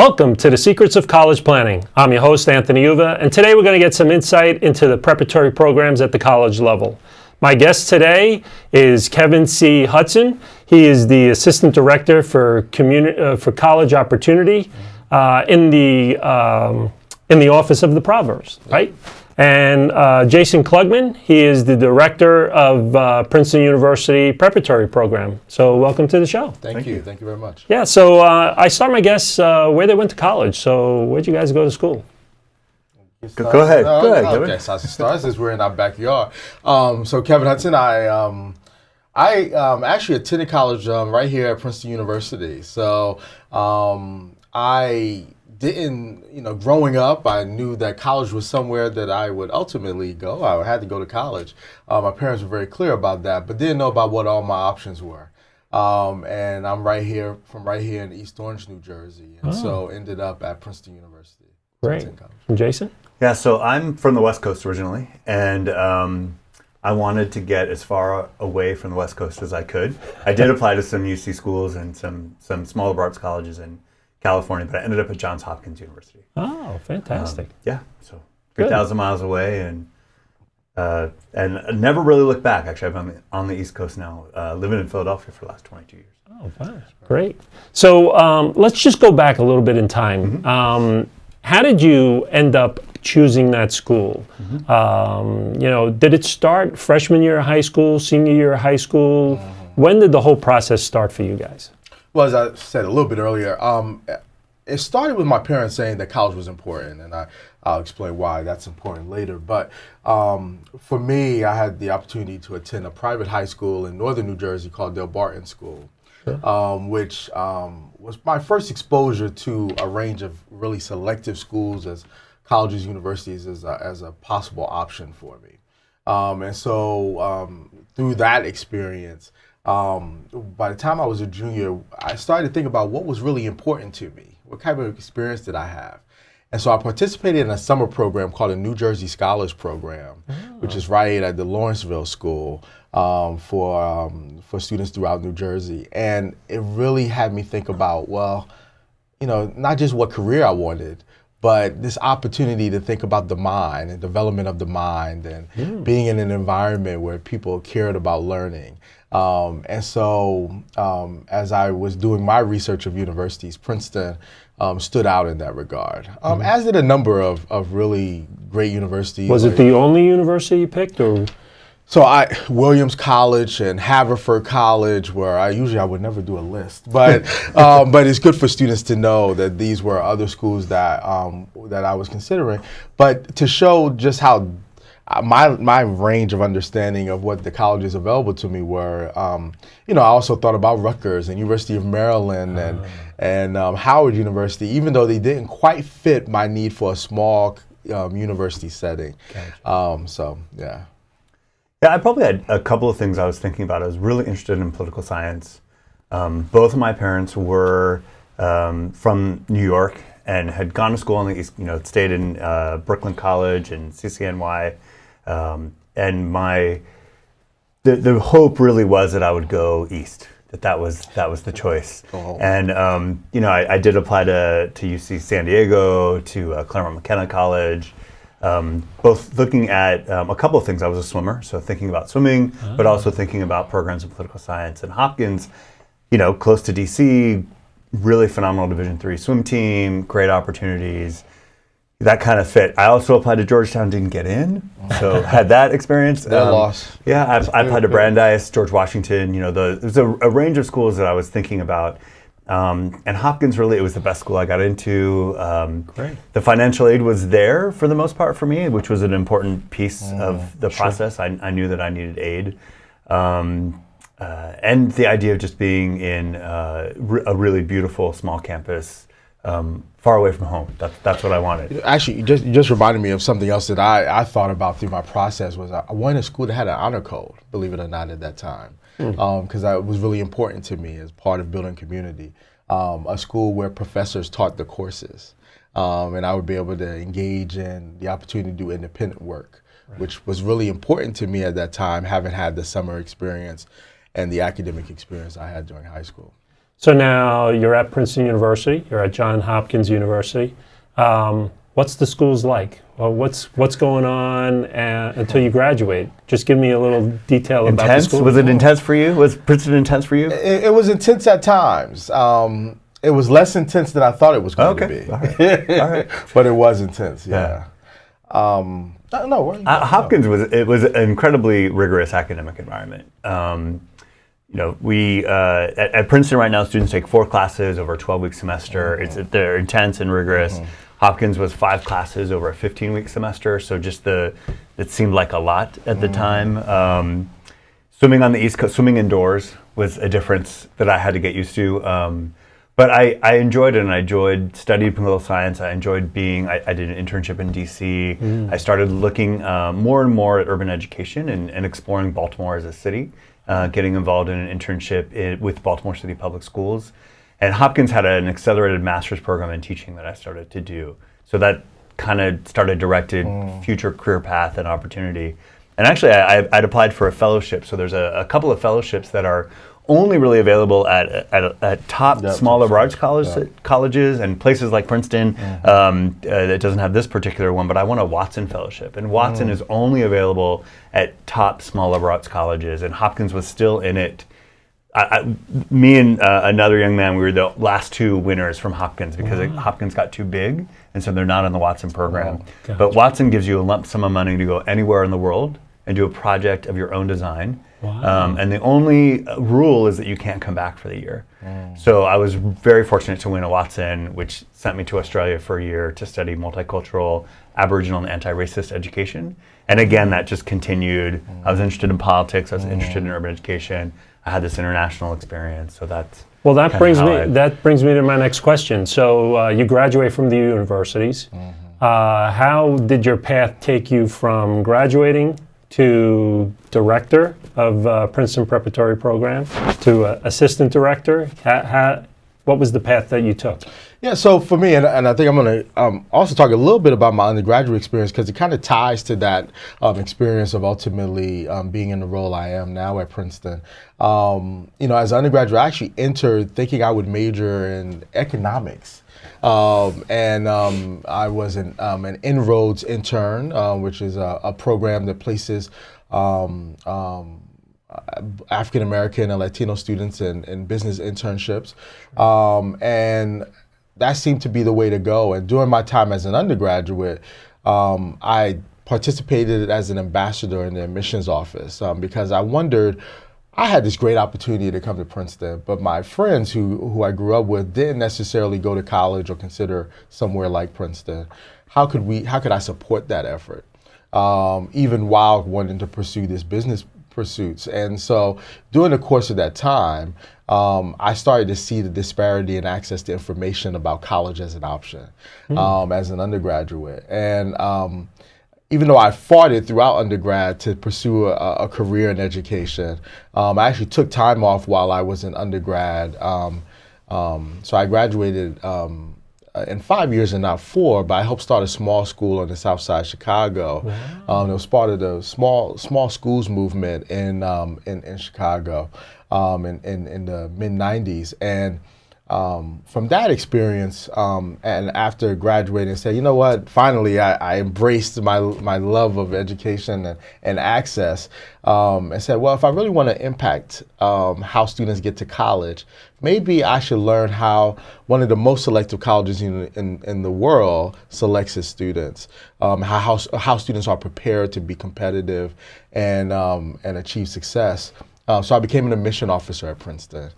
Welcome to the Secrets of College Planning. I'm your host, Anthony Uva, and today we're going to get some insight into the preparatory programs at the college level. My guest today is Kevin C. Hudson. He is the Assistant Director for College Opportunity in the Office of the Provost, right? And Jason Klugman, he is the Director of Princeton University Preparatory Program. So welcome to the show. Thank you. Thank you very much. Yeah, so I start my guests where they went to college. So where'd you guys go to school? Go ahead. Go ahead, Kevin. Okay, so I should start since we're in our backyard. So Kevin Hudson, I actually attended college right here at Princeton University. So I didn't, growing up, I knew that college was somewhere that I would ultimately go. I had to go to college. My parents were very clear about that, but didn't know about what all my options were. And I'm right here in East Orange, New Jersey, and so ended up at Princeton University. Great. And Jason? Yeah, so I'm from the West Coast originally, and I wanted to get as far away from the West Coast as I could. I did apply to some UC schools and some small liberal arts colleges in California, but I ended up at Johns Hopkins University. Oh, fantastic. Yeah, so 3,000 miles away, and never really looked back. Actually, I'm on the East Coast now, living in Philadelphia for the last 22 years. Oh, wow. Great. So let's just go back a little bit in time. Mm-hmm. How did you end up choosing that school? Mm-hmm. Did it start freshman year of high school, senior year of high school? Mm-hmm. When did the whole process start for you guys? Well, as I said a little bit earlier, it started with my parents saying that college was important, and I'll explain why that's important later. But for me, I had the opportunity to attend a private high school in northern New Jersey called Del Barton School, which was my first exposure to a range of really selective schools as colleges, universities as a possible option for me. And so through that experience, by the time I was a junior, I started to think about what was really important to me. What kind of experience did I have? And so I participated in a summer program called the New Jersey Scholars Program, which is right at the Lawrenceville School for students throughout New Jersey. And it really had me think about, not just what career I wanted, but this opportunity to think about the mind and development of the mind and being in an environment where people cared about learning. And so as I was doing my research of universities, Princeton stood out in that regard, as did a number of really great universities. Was it the only university you picked, or? So Williams College and Haverford College, where I would never do a list, but but it's good for students to know that these were other schools that I was considering, but to show just how my range of understanding of what the colleges available to me were. I also thought about Rutgers and University of Maryland and Howard University, even though they didn't quite fit my need for a small university setting. Gotcha. Yeah, I probably had a couple of things I was thinking about. I was really interested in political science. Both of my parents were from New York and had gone to school on the East, stayed in Brooklyn College and CCNY. And the hope really was that I would go east, that was the choice. Oh. And, I did apply to UC San Diego, to Claremont McKenna College, both looking at a couple of things. I was a swimmer, so thinking about swimming, but also thinking about programs in political science. And Hopkins, close to DC, really phenomenal Division III swim team, great opportunities. That kind of fit. I also applied to Georgetown, didn't get in, so had that experience. That loss. Yeah, I applied to Brandeis, George Washington. There's a range of schools that I was thinking about. And Hopkins, really, it was the best school I got into. Great. The financial aid was there for the most part for me, which was an important piece of the process. I knew that I needed aid. And the idea of just being in a really beautiful small campus, far away from home. That's what I wanted. Actually, you just reminded me of something else that I thought about through my process. Was I wanted a school that had an honor code, believe it or not, at that time. Because that was really important to me as part of building community. A school where professors taught the courses, and I would be able to engage in the opportunity to do independent work, which was really important to me at that time, having had the summer experience and the academic experience I had during high school. So now you're at Princeton University. You're at Johns Hopkins University. What's the schools like? Well, what's going on until you graduate? Just give me a little detail about the school. Was it intense for you? Was Princeton intense for you? It was intense at times. It was less intense than I thought it was going to be. All right. All right. But it was intense, yeah. Hopkins was an incredibly rigorous academic environment. We at Princeton right now, students take 4 classes over a 12-week semester. They're intense and rigorous. Hopkins was 5 classes over a 15-week semester, so it seemed like a lot at the time. Swimming on the East Coast, swimming indoors was a difference that I had to get used to. But I enjoyed it, and I enjoyed studying political science. I enjoyed I did an internship in DC. I started looking more and more at urban education and exploring Baltimore as a city, getting involved in an internship with Baltimore City Public Schools. And Hopkins had an accelerated master's program in teaching that I started to do. So that kind of started directed future career path and opportunity. And actually, I'd applied for a fellowship. So there's a couple of fellowships that are only really available at top small liberal arts colleges and places like Princeton that doesn't have this particular one, but I want a Watson fellowship. And Watson is only available at top small liberal arts colleges, and Hopkins was still in it. Me and another young man, we were the last 2 winners from Hopkins because Hopkins got too big, and so they're not in the Watson program. Gotcha. But Watson gives you a lump sum of money to go anywhere in the world and do a project of your own design. Wow. And the only rule is that you can't come back for the year. So I was very fortunate to win a Watson, which sent me to Australia for a year to study multicultural, Aboriginal, and anti-racist education. And again, that just continued. I was interested in politics. I was interested in urban education. I had this international experience. So that's that brings me to my next question. So you graduate from the universities. How did your path take you from graduating to director of Princeton Preparatory Program to assistant director? What was the path that you took? Yeah, so for me, and I think I'm going to also talk a little bit about my undergraduate experience because it kind of ties to that experience of ultimately being in the role I am now at Princeton. As an undergraduate, I actually entered thinking I would major in economics. I was an Inroads intern, which is a program that places African American and Latino students in business internships. And that seemed to be the way to go. And during my time as an undergraduate, I participated as an ambassador in the admissions office because I wondered, I had this great opportunity to come to Princeton, but my friends who I grew up with didn't necessarily go to college or consider somewhere like Princeton. How could I support that effort, even while wanting to pursue this business pursuits? And so during the course of that time, I started to see the disparity in access to information about college as an option as an undergraduate. And even though I fought it throughout undergrad to pursue a career in education, I actually took time off while I was in undergrad. So I graduated in 5 years and not 4, but I helped start a small school on the south side of Chicago. Wow. It was part of the small schools movement in Chicago in the mid-90s. And from that experience, and after graduating, said, you know what, finally I embraced my love of education and access, and said, well, if I really want to impact how students get to college, maybe I should learn how one of the most selective colleges in the world selects its students, how students are prepared to be competitive and achieve success. So I became an admission officer at Princeton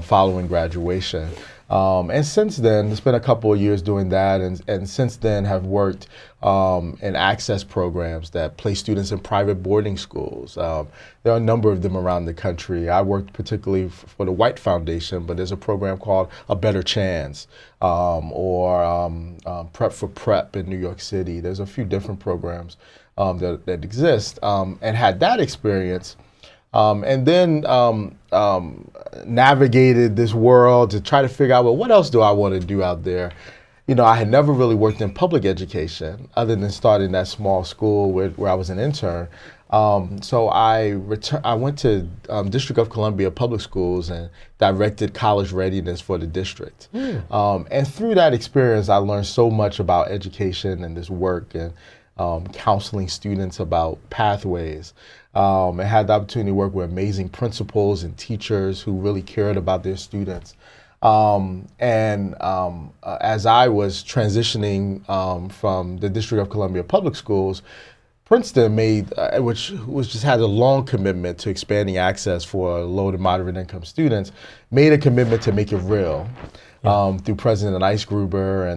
following graduation. And since then, it's been a couple of years doing that, and since then have worked in access programs that place students in private boarding schools. There are a number of them around the country. I worked particularly for the White Foundation, but there's a program called A Better Chance, or Prep for Prep in New York City. There's a few different programs that exist, and had that experience. And then navigated this world to try to figure out, well, what else do I want to do out there? I had never really worked in public education other than starting that small school where I was an intern. So I went to District of Columbia Public Schools and directed college readiness for the district. And through that experience, I learned so much about education and this work and counseling students about pathways. I had the opportunity to work with amazing principals and teachers who really cared about their students. As I was transitioning from the District of Columbia Public Schools, Princeton made, which just had a long commitment to expanding access for low to moderate income students, made a commitment to make it real through President Eisgruber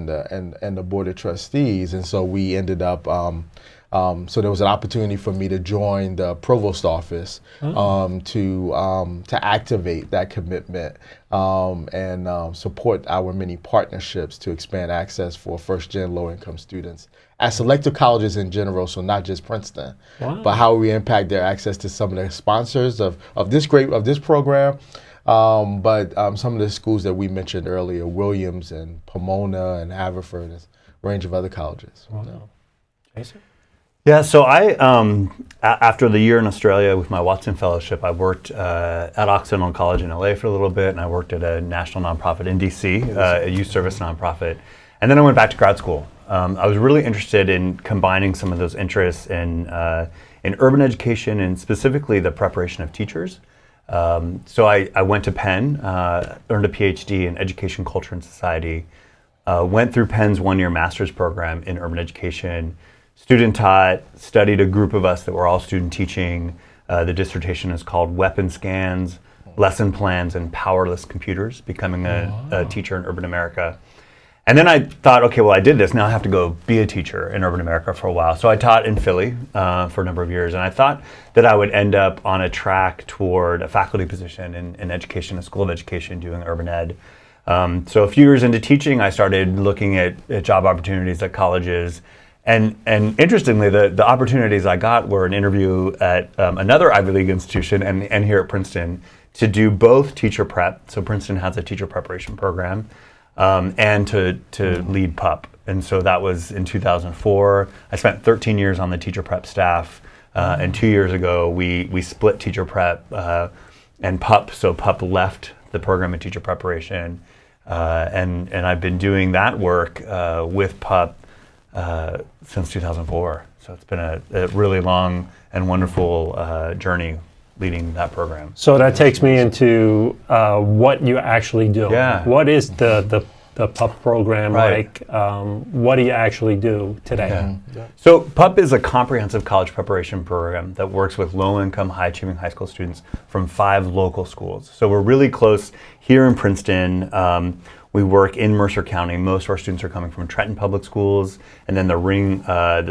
and the Board of Trustees. And so we ended up, so there was an opportunity for me to join the provost office to activate that commitment and support our many partnerships to expand access for first-gen low-income students at selective colleges in general, so not just Princeton, but how we impact their access to some of the sponsors of this program, but some of the schools that we mentioned earlier, Williams and Pomona and Haverford, and a range of other colleges. Wow. Jason? Yeah, so I, after the year in Australia with my Watson Fellowship, I worked at Occidental College in LA for a little bit, and I worked at a national nonprofit in DC, a youth service nonprofit. And then I went back to grad school. I was really interested in combining some of those interests in urban education and specifically the preparation of teachers. So I went to Penn, earned a PhD in education, culture, and society, went through Penn's one-year master's program in urban education, student taught, studied a group of us that were all student teaching. The dissertation is called Weapon Scans, Lesson Plans, and Powerless Computers, Becoming a Teacher in Urban America. And then I thought, okay, well, I did this. Now I have to go be a teacher in urban America for a while. So I taught in Philly for a number of years. And I thought that I would end up on a track toward a faculty position in education, a school of education, doing urban ed. So a few years into teaching, I started looking at job opportunities at colleges. And interestingly, the opportunities I got were an interview at another Ivy League institution and here at Princeton to do both teacher prep. So Princeton has a teacher preparation program. And to lead PUP. And so that was in 2004. I spent 13 years on the teacher prep staff. And 2 years ago, we split teacher prep and PUP. So PUP left the program in teacher preparation. And I've been doing that work with PUP since 2004. So it's been a really long and wonderful journey leading that program. So that takes me into what you actually do. Yeah. What is the PUP program Right. like? What do you actually do today? Yeah. So PUP is a comprehensive college preparation program that works with low-income, high-achieving high school students from 5 local schools. So we're really close here in Princeton. We work in Mercer County. Most of our students are coming from Trenton Public Schools, and then the ring of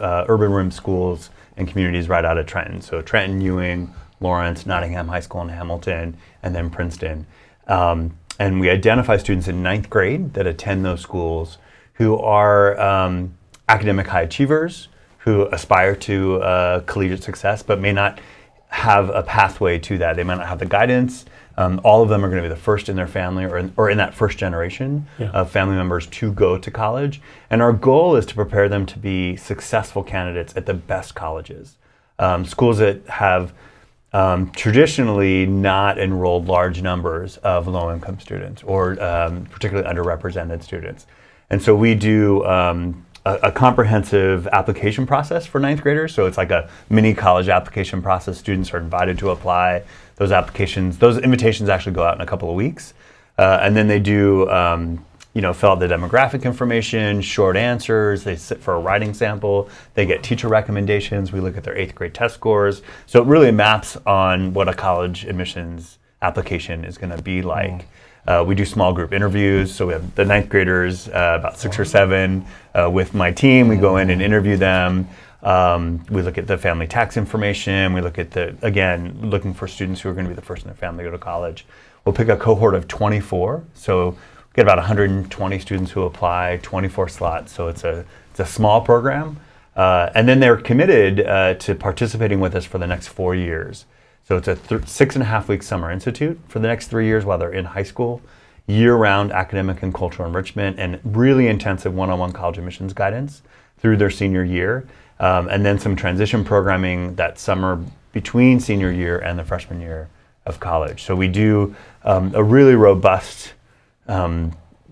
urban rim schools and communities right out of Trenton. So Trenton, Ewing, Lawrence, Nottingham High School in Hamilton, and then Princeton. And we identify students in 9th grade that attend those schools who are academic high achievers, who aspire to collegiate success, but may not have a pathway to that. They might not have the guidance. All of them are going to be the first in their family or in that first generation of family members to go to college. And our goal is to prepare them to be successful candidates at the best colleges. Schools that have traditionally not enrolled large numbers of low-income students or particularly underrepresented students. And so we do a comprehensive application process for 9th graders. So it's like a mini college application process. Students are invited to apply. Those invitations actually go out in a couple of weeks. And then they do, fill out the demographic information, short answers. They sit for a writing sample. They get teacher recommendations. We look at their 8th grade test scores. So it really maps on what a college admissions application is going to be like. We do small group interviews. So we have the 9th graders, about 6 or 7, with my team. We go in and interview them. We look at the family tax information. We look at looking for students who are going to be the first in their family to go to college. We'll pick a cohort of 24. So we get about 120 students who apply, 24 slots. So it's a small program. And then they're committed to participating with us for the next 4 years. So it's a 6.5-week summer institute for the next 3 years while they're in high school. year-round academic and cultural enrichment and really intensive one-on-one college admissions guidance through their senior year, and then some transition programming that summer between senior year and the freshman year of college. So we do a really robust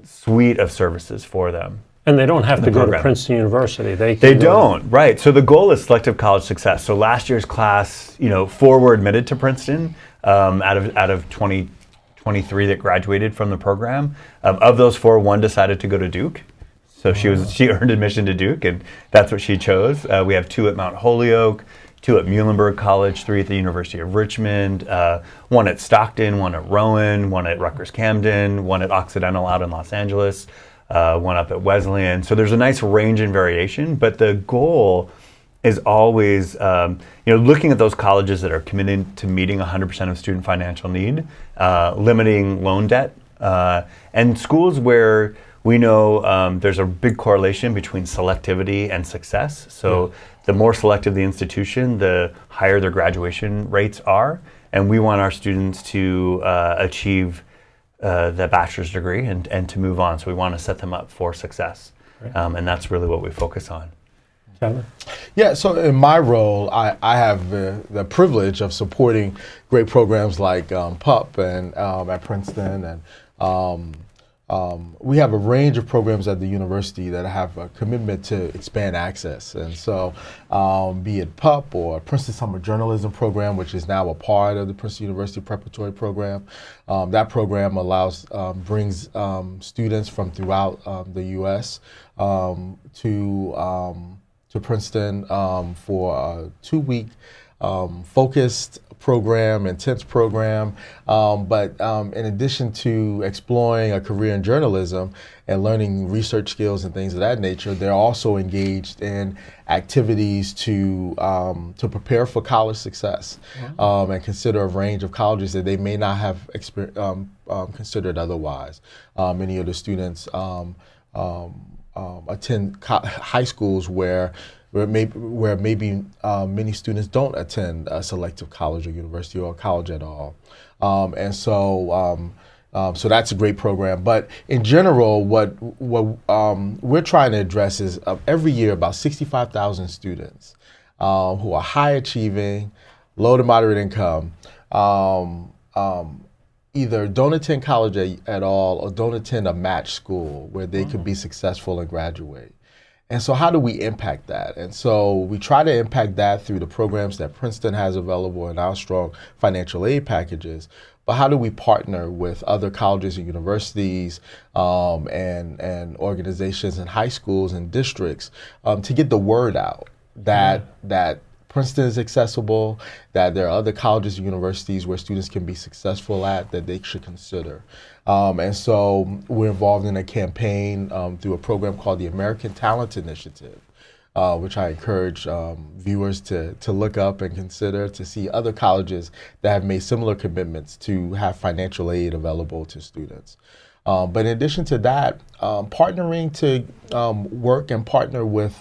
suite of services for them. And they don't have to go to program. Princeton University. They don't, right. So the goal is selective college success. So last year's class, 4 were admitted to Princeton out of 23 that graduated from the program. Of those 4, 1 decided to go to Duke. So she earned admission to Duke, and that's what she chose. We have 2 at Mount Holyoke, 2 at Muhlenberg College, 3 at the University of Richmond, 1 at Stockton, 1 at Rowan, 1 at Rutgers-Camden, 1 at Occidental out in Los Angeles, 1 up at Wesleyan. So there's a nice range and variation, but the goal is always looking at those colleges that are committed to meeting 100% of student financial need, limiting loan debt, and schools where we know there's a big correlation between selectivity and success. So the more selective the institution, the higher their graduation rates are, and we want our students to achieve the bachelor's degree and to move on. So we want to set them up for success, and that's really what we focus on. Kevin? Yeah, so in my role, I have the privilege of supporting great programs like PUP and at Princeton, and we have a range of programs at the university that have a commitment to expand access. And so be it PUP or Princeton Summer Journalism Program, which is now a part of the Princeton University Preparatory Program. That program brings students from throughout the U.S. To Princeton for a 2-week focused program, intense program, but in addition to exploring a career in journalism and learning research skills and things of that nature, they're also engaged in activities to prepare for college success, and consider a range of colleges that they may not have considered otherwise. Many of the students attend high schools where maybe many students don't attend a selective college or university or college at all. So that's a great program. But in general, what we're trying to address is every year about 65,000 students who are high achieving, low to moderate income, either don't attend college at all or don't attend a match school where they could be successful and graduate. And so how do we impact that? And so we try to impact that through the programs that Princeton has available in our strong financial aid packages. But how do we partner with other colleges and universities and organizations and high schools and districts to get the word out that Princeton is accessible, that there are other colleges and universities where students can be successful at that they should consider. And so we're involved in a campaign through a program called the American Talent Initiative, which I encourage viewers to look up and consider to see other colleges that have made similar commitments to have financial aid available to students. But in addition to that, partnering to work and partner with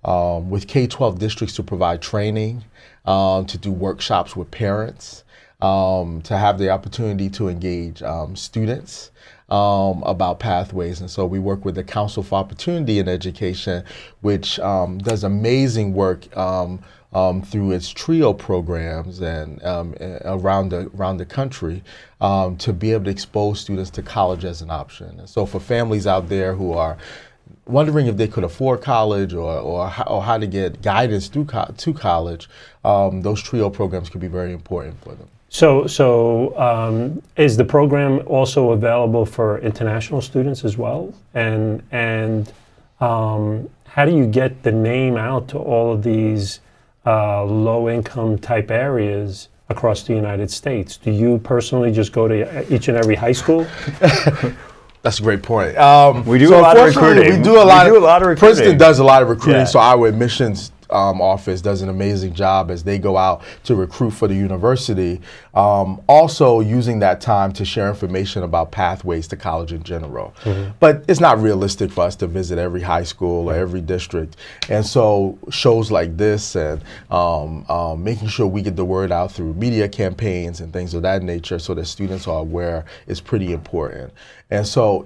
K-12 districts to provide training, to do workshops with parents, to have the opportunity to engage students about pathways. And so we work with the Council for Opportunity in Education, which does amazing work through its TRIO programs and around the country to be able to expose students to college as an option. And so for families out there who are wondering if they could afford college or how to get guidance to college, those TRIO programs could be very important for them. So is the program also available for international students as well? And how do you get the name out to all of these low-income type areas across the United States? Do you personally just go to each and every high school? That's a great point. We do a lot of recruiting. We do a lot of recruiting. Princeton does a lot of recruiting, so our admissions office does an amazing job as they go out to recruit for the university, also using that time to share information about pathways to college in general. But it's not realistic for us to visit every high school or every district. And so shows like this and making sure we get the word out through media campaigns and things of that nature so that students are aware is pretty important. And so,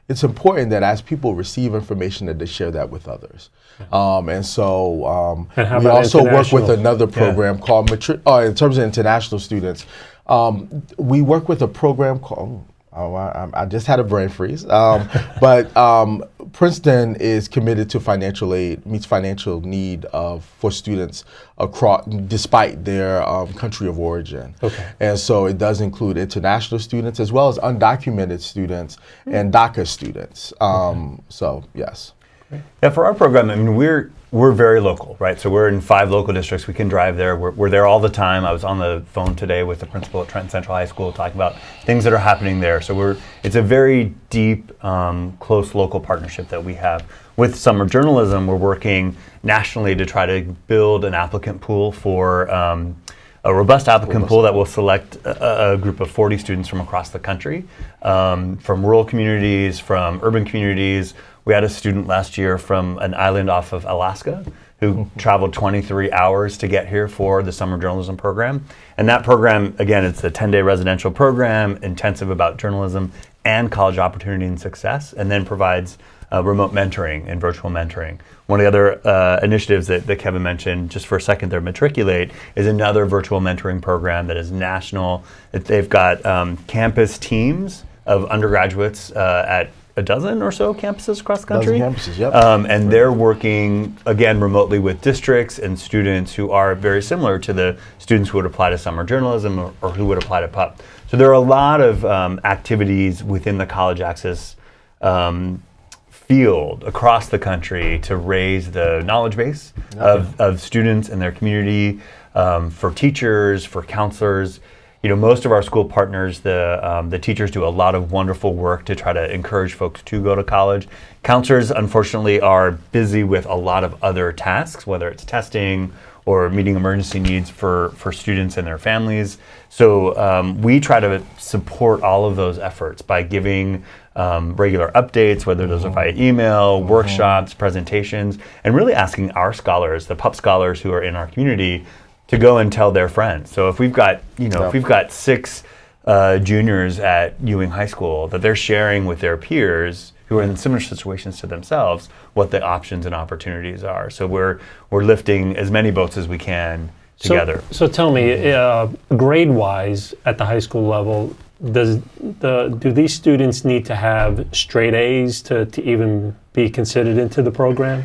it's important that as people receive information that they share that with others. And so we also work with another program called, in terms of international students, we work with a program called, I just had a brain freeze, but Princeton is committed to financial aid, meets financial need for students across, despite their country of origin. And so it does include international students as well as undocumented students and DACA students. So yes. Yeah, for our program, I mean, we're very local, right? So we're in 5 local districts. We can drive there. We're there all the time. I was on the phone today with the principal at Trenton Central High School talking about things that are happening there. So it's a very deep, close local partnership that we have. With summer journalism, we're working nationally to try to build an applicant pool for a robust applicant pool that will select a group of 40 students from across the country, from rural communities, from urban communities. We had a student last year from an island off of Alaska who traveled 23 hours to get here for the summer journalism program. And that program, again, it's a 10-day residential program, intensive about journalism and college opportunity and success, and then provides remote mentoring and virtual mentoring. One of the other initiatives that Kevin mentioned, just for a second there, Matriculate, is another virtual mentoring program that is national. They've got campus teams of undergraduates at a dozen or so campuses across the country. Campuses, yep. And they're working, again, remotely with districts and students who are very similar to the students who would apply to summer journalism or who would apply to PUP. So there are a lot of activities within the college access field across the country to raise the knowledge base of students and their community, for teachers, for counselors. Most of our school partners, the teachers do a lot of wonderful work to try to encourage folks to go to college. Counselors, unfortunately, are busy with a lot of other tasks, whether it's testing or meeting emergency needs for students and their families. So we try to support all of those efforts by giving regular updates, whether those are via email, workshops, presentations, and really asking our scholars, the PUP scholars who are in our community, to go and tell their friends. So if we've got, if we've got 6 juniors at Ewing High School, that they're sharing with their peers who are in similar situations to themselves what the options and opportunities are. So we're lifting as many boats as we can together. So tell me, grade-wise at the high school level, do these students need to have straight A's to even be considered into the program?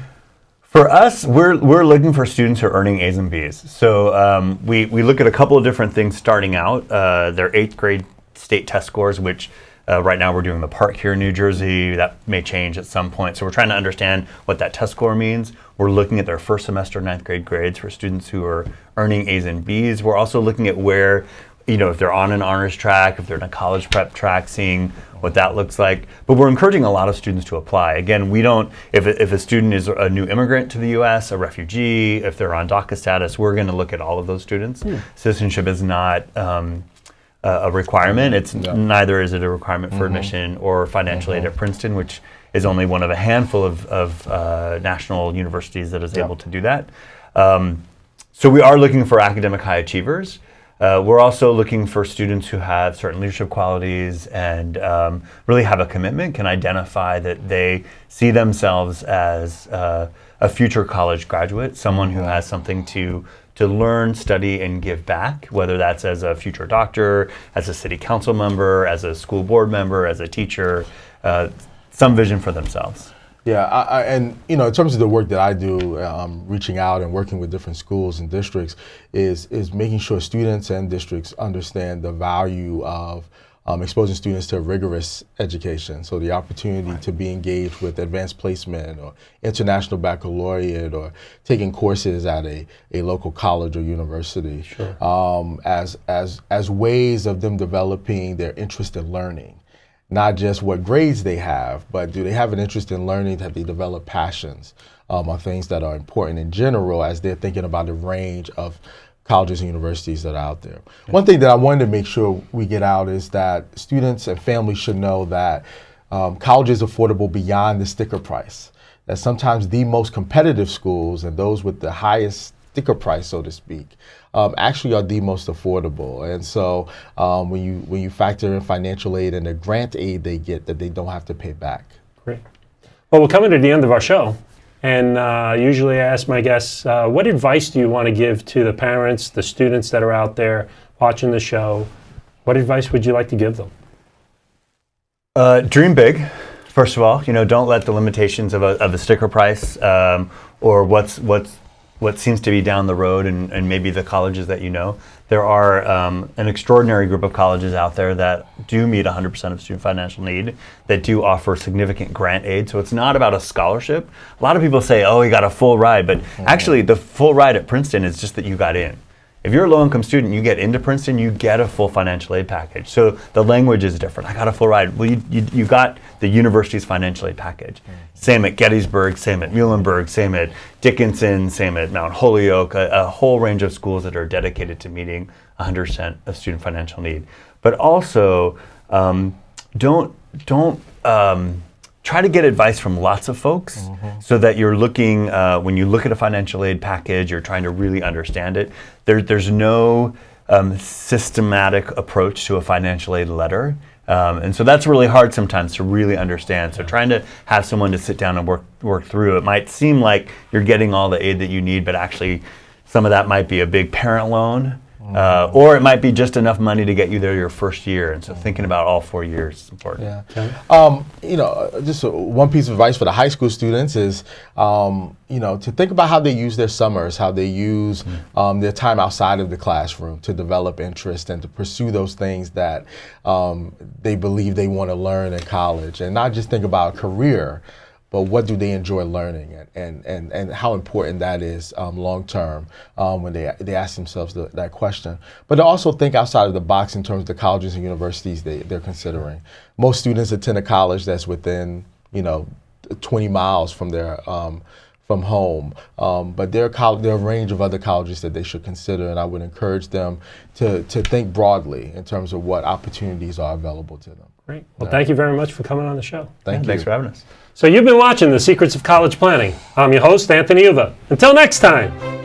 For us, we're looking for students who are earning A's and B's. So we look at a couple of different things starting out. Their 8th grade state test scores, which right now we're doing the part here in New Jersey. That may change at some point. So we're trying to understand what that test score means. We're looking at their first semester 9th grade grades for students who are earning A's and B's. We're also looking at where, if they're on an honors track, if they're in a college prep track, seeing what that looks like. But we're encouraging a lot of students to apply. Again, we don't, if a student is a new immigrant to the U.S., a refugee, if they're on DACA status, we're going to look at all of those students. Citizenship is not a requirement. It's neither is it a requirement for admission or financial aid at Princeton, which is only one of a handful of national universities that is able to do that. So we are looking for academic high achievers. We're also looking for students who have certain leadership qualities and really have a commitment, can identify that they see themselves as a future college graduate, someone who has something to learn, study, and give back, whether that's as a future doctor, as a city council member, as a school board member, as a teacher, some vision for themselves. Yeah, and in terms of the work that I do, reaching out and working with different schools and districts, is making sure students and districts understand the value of exposing students to rigorous education. So the opportunity to be engaged with advanced placement or international baccalaureate or taking courses at a local college or university, as ways of them developing their interest in learning. not just what grades they have, but do they have an interest in learning? Have they developed passions on things that are important in general as they're thinking about the range of colleges and universities that are out there? One thing that I wanted to make sure we get out is that students and families should know that college is affordable beyond the sticker price. That sometimes the most competitive schools and those with the highest sticker price, so to speak, actually are the most affordable. And so when you factor in financial aid and the grant aid they get, that they don't have to pay back. Great. Well, we're coming to the end of our show. And usually I ask my guests, what advice do you want to give to the parents, the students that are out there watching the show? What advice would you like to give them? Dream big, first of all. Don't let the limitations of a sticker price or what seems to be down the road and maybe the colleges that you know. There are an extraordinary group of colleges out there that do meet 100% of student financial need, that do offer significant grant aid. So it's not about a scholarship. A lot of people say, oh, you got a full ride, but actually the full ride at Princeton is just that you got in. If you're a low-income student, you get into Princeton, you get a full financial aid package. So the language is different. I got a full ride. Well, you got the university's financial aid package. Same at Gettysburg, same at Muhlenberg, same at Dickinson, same at Mount Holyoke, a whole range of schools that are dedicated to meeting 100% of student financial need. But also, don't try to get advice from lots of folks so that you're looking, when you look at a financial aid package, you're trying to really understand it. There's no systematic approach to a financial aid letter. And so that's really hard sometimes to really understand. So trying to have someone to sit down and work through, it might seem like you're getting all the aid that you need, but actually some of that might be a big parent loan. Or it might be just enough money to get you there your first year, and so thinking about all 4 years is important. Yeah. Just one piece of advice for the high school students is, to think about how they use their summers, how they use their time outside of the classroom to develop interest and to pursue those things that they believe they want to learn in college, and not just think about a career, but what do they enjoy learning, and how important that is long term when they ask themselves that question. But to also think outside of the box in terms of the colleges and universities they're considering. Most students attend a college that's within 20 miles from their from home, but there are a range of other colleges that they should consider, and I would encourage them to think broadly in terms of what opportunities are available to them. Great. Well, thank you very much for coming on the show. Thank you. Thanks for having us. So you've been watching The Secrets of College Planning. I'm your host, Anthony Uva. Until next time.